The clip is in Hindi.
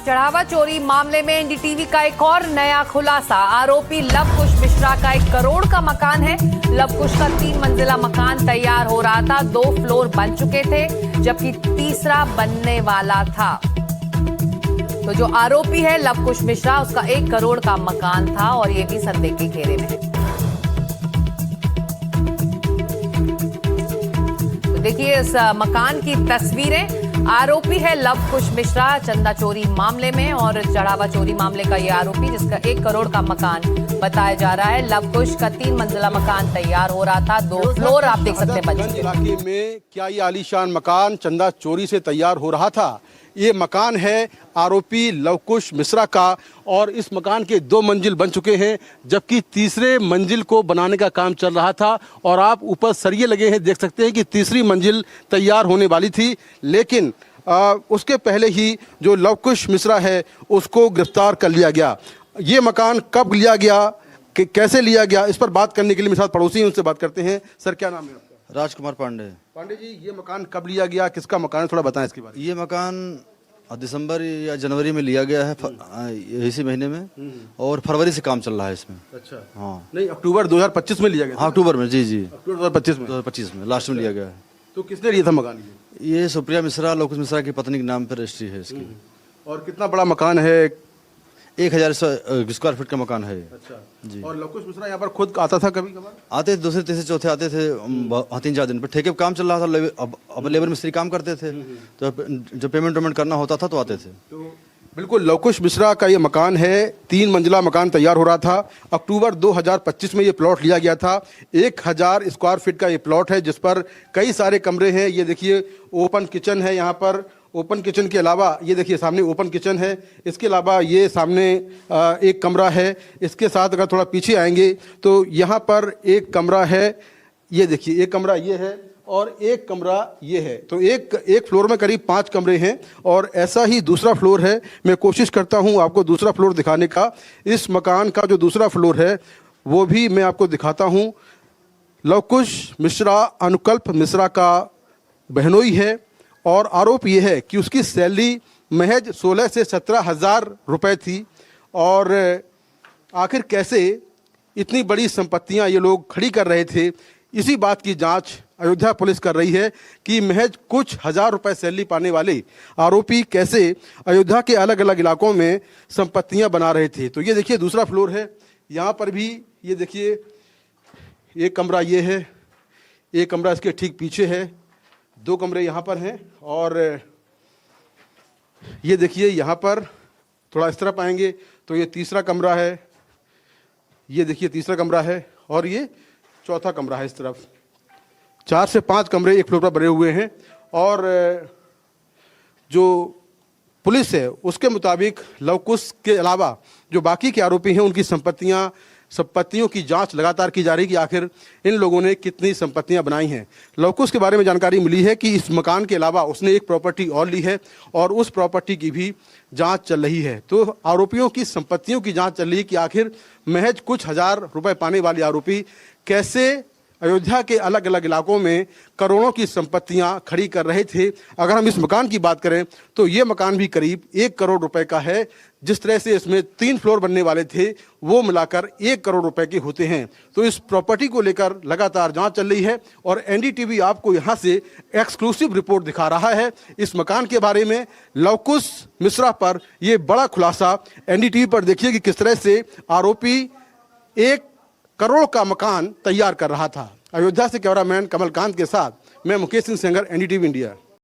चढ़ावा चोरी मामले में एनडीटीवी का एक और नया खुलासा। आरोपी लवकुश मिश्रा का 1 करोड़ का मकान है। लवकुश का 3 मंजिला मकान तैयार हो रहा था। 2 फ्लोर बन चुके थे, जबकि तीसरा बनने वाला था। तो जो आरोपी है लवकुश मिश्रा, उसका 1 करोड़ का मकान था और ये भी संदेह के घेरे में है। तो देखिए इस मकान की तस्वीरें। आरोपी है लवकुश मिश्रा चंदा चोरी मामले में और चढ़ावा चोरी मामले का ये आरोपी, जिसका 1 करोड़ का मकान बताया जा रहा है। लवकुश का 3 मंजिला मकान तैयार हो रहा था। 2 फ्लोर आप देख सकते हैं बन चुके। इलाके में क्या ये आलीशान मकान चंदा चोरी से तैयार हो रहा था? ये मकान है आरोपी लवकुश मिश्रा का और इस मकान के 2 मंजिल बन चुके हैं, जबकि तीसरे मंजिल को बनाने का काम चल रहा था। और आप ऊपर सरिये लगे हैं, देख सकते हैं कि तीसरी मंजिल तैयार होने वाली थी, लेकिन उसके पहले ही जो लवकुश मिश्रा है उसको गिरफ्तार कर लिया गया। ये मकान कब लिया गया, कैसे लिया गया, इस पर बात करने के लिए मेरे साथ पड़ोसी हैं, उनसे बात करते हैं। सर क्या नाम है आपका? राजकुमार पांडे। पांडे जी, ये मकान कब लिया गया, किसका मकान है, थोड़ा बताएं इसके बारे में। ये मकान दिसंबर या जनवरी में लिया गया है, इसी महीने में, और फरवरी से काम चल रहा है इसमें। अच्छा, हाँ नहीं अक्टूबर 2025 में लिया गया? हाँ अक्टूबर में, जी जी, अक्टूबर 2025 में। 2025 में लास्ट में लिया गया है। तो किसने लिया था मकान ये सुप्रिया मिश्रा, लवकुश मिश्रा की पत्नी के नाम पर रजिस्ट्री है इसकी। और कितना बड़ा मकान है? 1000 स्क्वायर फीट का मकान है। अच्छा जी। और लवकुश मिश्रा यहाँ पर खुद आता था कभी कभार? आते थे, दूसरे तीसरे चौथे आते थे, 3-4 दिन पर। ठेके पे काम चल रहा था, अब लेबर मिस्त्री काम करते थे, तो जब पेमेंट करना होता था तो आते थे। तो बिल्कुल लवकुश मिश्रा का ये मकान है, 3 मंजिला मकान तैयार हो रहा था। अक्टूबर 2025 में ये प्लॉट लिया गया था। 1000 स्क्वायर फीट का ये प्लॉट है, जिस पर कई सारे कमरे हैं। ये देखिए ओपन किचन है यहाँ पर। ओपन किचन के अलावा ये देखिए सामने ओपन किचन है। इसके अलावा ये सामने एक कमरा है। इसके साथ अगर थोड़ा पीछे आएंगे तो यहाँ पर एक कमरा है। ये देखिए एक कमरा ये है और एक कमरा ये है। तो एक फ्लोर में करीब 5 कमरे हैं और ऐसा ही दूसरा फ्लोर है। मैं कोशिश करता हूँ आपको दूसरा फ्लोर दिखाने का। इस मकान का जो दूसरा फ्लोर है वो भी मैं आपको दिखाता हूँ। लवकुश मिश्रा अनुकल्प मिश्रा का बहनोई है और आरोप ये है कि उसकी सैलरी महज 16 से 17 हज़ार रुपये थी। और आखिर कैसे इतनी बड़ी संपत्तियां ये लोग खड़ी कर रहे थे, इसी बात की जांच अयोध्या पुलिस कर रही है कि महज कुछ हज़ार रुपये सैलरी पाने वाले आरोपी कैसे अयोध्या के अलग अलग इलाकों में संपत्तियां बना रहे थे। तो ये देखिए दूसरा फ्लोर है। यहाँ पर भी ये देखिए एक कमरा ये है, एक कमरा इसके ठीक पीछे है, 2 कमरे यहाँ पर हैं। और ये देखिए यहाँ पर थोड़ा इस तरफ आएंगे तो ये तीसरा कमरा है। ये देखिए तीसरा कमरा है और ये चौथा कमरा है। इस तरफ 4 से 5 कमरे एक फ्लोर पर बने हुए हैं। और जो पुलिस है उसके मुताबिक लवकुश के अलावा जो बाकी के आरोपी हैं उनकी संपत्तियों की जांच लगातार की जा रही है कि आखिर इन लोगों ने कितनी संपत्तियां बनाई हैं। लवकुश के बारे में जानकारी मिली है कि इस मकान के अलावा उसने एक प्रॉपर्टी और ली है और उस प्रॉपर्टी की भी जांच चल रही है। तो आरोपियों की संपत्तियों की जांच चल रही है कि आखिर महज कुछ हज़ार रुपए पाने वाले आरोपी कैसे अयोध्या के अलग अलग इलाकों में करोड़ों की संपत्तियां खड़ी कर रहे थे। अगर हम इस मकान की बात करें तो ये मकान भी करीब 1 करोड़ रुपए का है। जिस तरह से इसमें 3 फ्लोर बनने वाले थे वो मिलाकर 1 करोड़ रुपए के होते हैं। तो इस प्रॉपर्टी को लेकर लगातार जांच चल रही है और एनडीटीवी आपको यहाँ से एक्सक्लूसिव रिपोर्ट दिखा रहा है इस मकान के बारे में। लवकुश मिश्रा पर यह बड़ा खुलासा एनडीटीवी पर देखिए कि किस तरह से आरोपी 1 करोड़ का मकान तैयार कर रहा था। अयोध्या से कैमरामैन कमलकांत के साथ मैं मुकेश सिंह सेंगर, एनडीटीवी इंडिया।